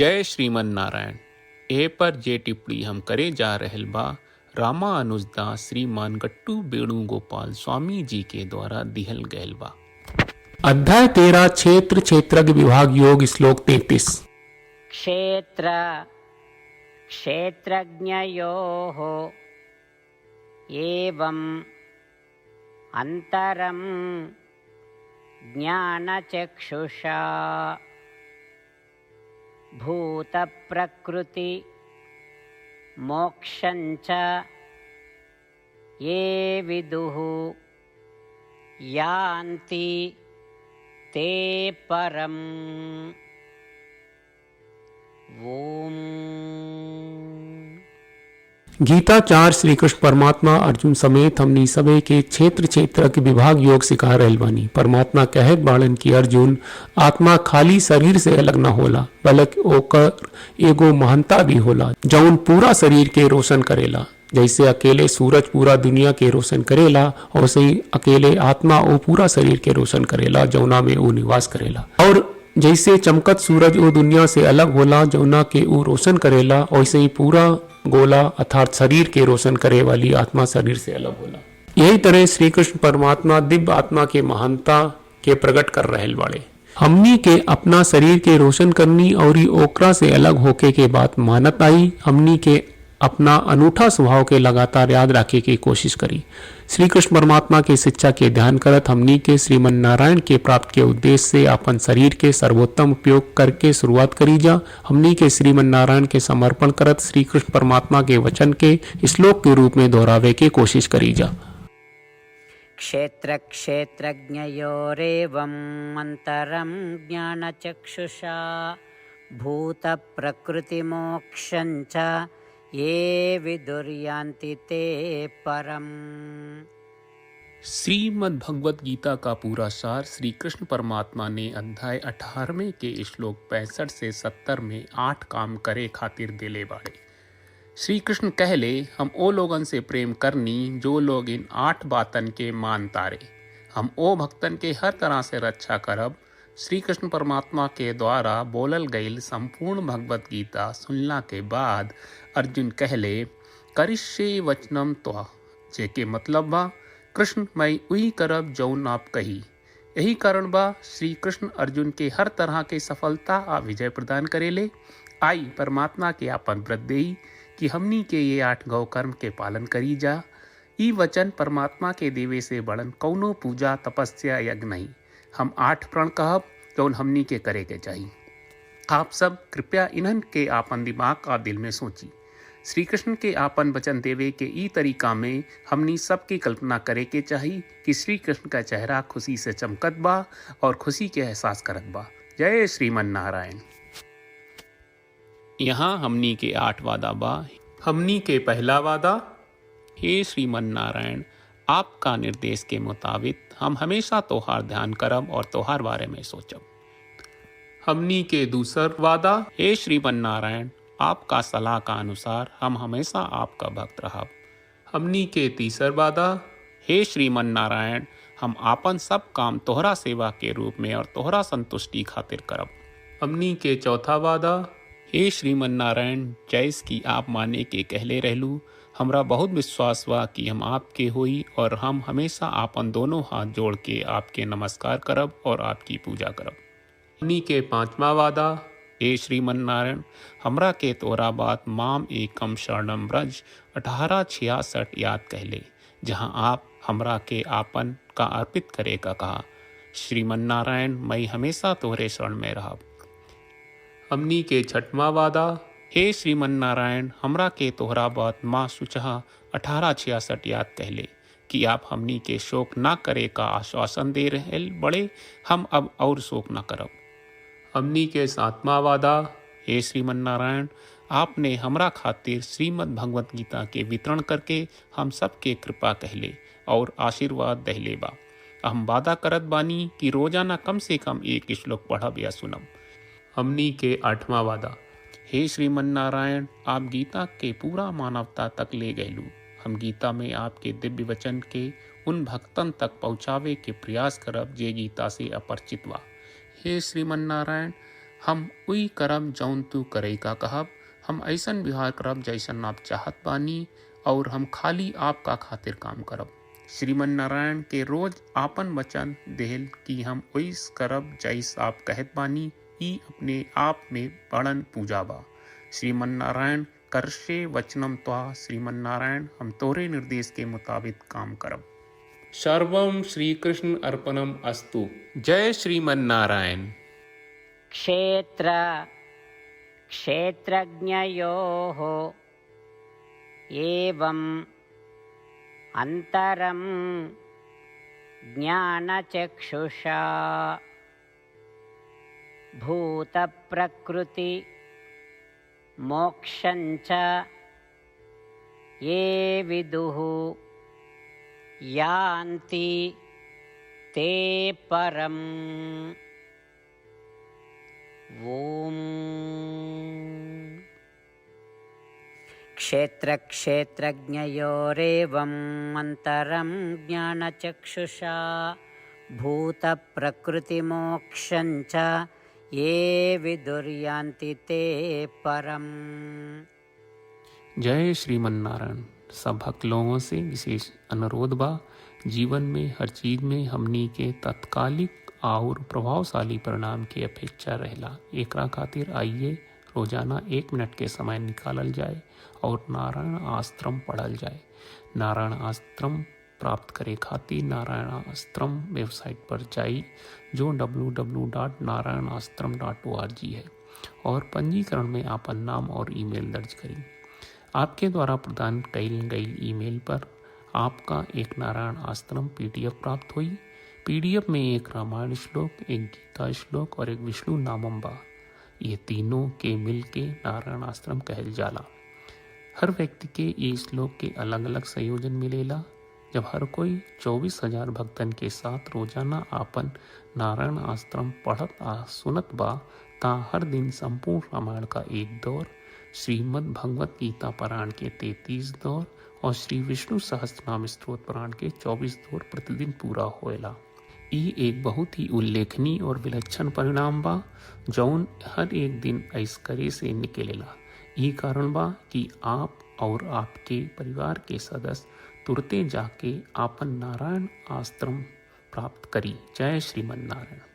जय श्रीमन नारायण। ए पर जे टिप्पणी हम करे जा रहल बा रामानुजदास श्रीमान गट्टू वेणुगोपाल स्वामी जी के द्वारा दिहल गयल बा। अध्याय 13 क्षेत्र क्षेत्रज्ञ विभाग योग श्लोक 33। क्षेत्र क्षेत्रज्ञयोः एवं अंतरं ज्ञानचक्षुषा भूतप्रकृति मोक्षञ्च ये विदुः यान्ति ते परम्। ओम। गीता 4 श्री कृष्ण परमात्मा अर्जुन समेत हमनी सबे के क्षेत्र क्षेत्र के विभाग योग सिखा रहल बानी। परमात्मा कहत बाड़न की अर्जुन आत्मा खाली शरीर से अलग न होला, बल्कि ओकर एगो महानता भी होला जौन पूरा शरीर के रोशन करेला। जैसे अकेले सूरज पूरा दुनिया के रोशन करेला, वैसे ही अकेले आत्मा वो पूरा शरीर के रोशन करेला जौना में वो निवास करेला। और जैसे चमकत सूरज वो दुनिया से अलग होला जौना के वो रोशन करेला, वैसे ही पूरा गोला अर्थात शरीर के रोशन करे वाली आत्मा शरीर से अलग होला। यही तरह श्री कृष्ण परमात्मा दिव्य आत्मा के महानता के प्रकट कर रहल बाड़े। हमनी के अपना शरीर के रोशन करनी और ओकरा से अलग होके के बात मानत आई। हमनी के अपना अनूठा स्वभाव के लगातार याद रखे की कोशिश करी। श्री कृष्ण परमात्मा के शिक्षा के ध्यान करत हमनी के श्रीमन नारायण के प्राप्त के उद्देश्य से अपन शरीर के सर्वोत्तम उपयोग करके शुरुआत करी जा। हमनी के श्रीमन नारायण के समर्पण करत श्री कृष्ण परमात्मा के वचन के श्लोक के रूप में दोहरावे की कोशिश करी जा। क्षेत्र क्षेत्रज्ञयोरेवं अंतरं ज्ञानचक्षुषा भूत प्रकृति मोक्षञ्च ये विदुर्यान्ति ते परम। श्रीमद् भगवत गीता का पूरा सार श्री कृष्ण परमात्मा ने अध्याय 18वें के श्लोक 65 से 70 में 8 काम करे खातिर देले बाड़े। श्री कृष्ण कहले हम ओ लोगन से प्रेम करनी जो लोग इन 8 बातन के मान तारे। हम ओ भक्तन के हर तरह से रक्षा करब। श्री कृष्ण परमात्मा के द्वारा बोलल गईल संपूर्ण भगवत गीता सुनला के बाद अर्जुन कहले करिष्ये वचनम त्वा, जेके मतलब बा कृष्ण मैं उही करब जौन आप कही। यही कारण बा श्री कृष्ण अर्जुन के हर तरह के सफलता आ विजय प्रदान करेले। आई परमात्मा के आपन व्रत देई कि हमनी के ये 8 गौ कर्म के पालन करी जा। ई वचन परमात्मा के देवे से बड़न कौनो पूजा तपस्या यज्ञ नहीं। हम 8 प्रण कहब जौन हमनी के करे के चाहिए। आप सब कृपया इन्हन के आपन दिमाग और दिल में सोची। श्री कृष्ण के आपन वचन देवे के ई तरीका में हमनी सबकी कल्पना करे के चाहिए कि श्री कृष्ण का चेहरा खुशी से चमकत बा और खुशी के एहसास करत बा। जय श्रीमन नारायण। यहाँ हमनी के 8 वादा बा। हमनी के पहला वादा, हे श्रीमन नारायण आपका निर्देश के मुताबिक हम हमेशा तोहार ध्यान करब और तोहार बारे में सोचब। हमनी के दूसर वादा, हे श्रीमन नारायण आपका सलाह का अनुसार हम हमेशा आपका भक्त रहब। हमनी के तीसर वादा, हे श्रीमन नारायण हम आपन सब काम तोहरा सेवा के रूप में और तोहरा संतुष्टि खातिर करब। हमनी के चौथा वादा, हे श्रीमन नारायण जैस की आप माने के कहले रहलू, हमरा बहुत विश्वास बा कि हम आपके होई और हम हमेशा आपन दोनों हाथ जोड़ के आपके नमस्कार करब और आपकी पूजा करब। हमनी के पांचवा वादा, हे श्रीमन नारायण हमरा के तोरा बात माम एकम शरणम ब्रज 1866 याद कहले, जहां आप हमरा के आपन का अर्पित करे का कहा। श्रीमन नारायण मैं हमेशा तोहरे शरण में रहब। हमनी के छठवां वादा, हे श्रीमन नारायण हमरा के तोहरा बात माँ सुचहा 1866 याद कहले कि आप हमनी के शोक ना करे का आश्वासन दे रहे बड़े, हम अब और शोक ना करब। हमनी के 7वां वादा, हे श्रीमन नारायण आपने हमरा खातिर श्रीमद् भगवत गीता के वितरण करके हम सबके कृपा कहले और आशीर्वाद दहले बा। हम वादा करत बानी कि रोजाना कम से कम 1 श्लोक पढ़ब या सुनब। हमनी के 8वां वादा, हे श्रीमन नारायण आप गीता के पूरा मानवता तक ले गयलू। हम गीता में आपके दिव्य वचन के उन भक्तन तक पहुँचावे के प्रयास करब जे गीता से अपरिचित बा। हे श्रीमन नारायण हम उई करब जौन तू करे का कहब, हम ऐसन व्यवहार करब जैसन आप चाहत बानी, और हम खाली आपका खातिर काम करब। श्रीमन नारायण के रोज आपन वचन देहल कि हम ओइस करब जैस आप कहत बानी, ई अपने आप में बड़न पूजा बा। श्रीमन नारायण करशे वचनम त्वा, श्रीमन नारायण हम तोरे निर्देश के मुताबिक काम करब। सर्वम श्री कृष्ण अर्पणम अस्तु। जय श्रीमन नारायण। क्षेत्र क्षेत्रज्ञयोः एवं अंतरं ज्ञानचक्षुषा भूतप्रकृति मोक्षञ्च ये विदुः यान्ति ते परम्। ओम क्षेत्रक्षेत्रज्ञयोरेवम् अन्तरं ज्ञानचक्षुषा भूतप्रकृतिमोक्षञ्च ये विदुर्यान्ति ते परम्। जय श्रीमन नारायण। सब भक्त लोगों से विशेष अनुरोध बा, जीवन में हर चीज में हमनी के तत्कालिक और प्रभावशाली परिणाम की अपेक्षा रहेला। एकरा खातिर आइए रोजाना 1 मिनट के समय निकालल जाए और नारायण आश्रम पढ़ल जाए। नारायण आश्रम प्राप्त करे खातिर नारायण आश्रम वेबसाइट पर जाई, जो www.narayanashram.org है, और पंजीकरण में आपन नाम और ईमेल दर्ज करी। आपके द्वारा प्रदान कईल गई ईमेल पर आपका एक नारायण आश्रम PDF प्राप्त हुई। PDF में एक रामायण श्लोक, एक गीता श्लोक और एक विष्णु नामम बा। ये तीनों के मिल के नारायण आश्रम कहल जाला। हर व्यक्ति के ये श्लोक के अलग अलग संयोजन मिलेला। जब हर कोई 24,000 भक्तन के साथ रोजाना आपन नारायण आश्रम पढ़त आ सुनत बा, ता हर दिन संपूर्ण रामायण का 1 दौर, श्रीमद् भगवत गीता पारायण के 33 दौर और श्री विष्णु सहस्त्रनाम स्तोत्र पारायण के 24 दौर प्रतिदिन पूरा होएला। ई एक बहुत ही उल्लेखनीय और विलक्षण परिणाम बा, जौन हर एक दिन ऐस करे से निकलेला। ई कारण बा कि आप और आपके परिवार के सदस्य तुरते जाके आपन नारायण आश्रम प्राप्त करी। जय श्रीमन नारायण।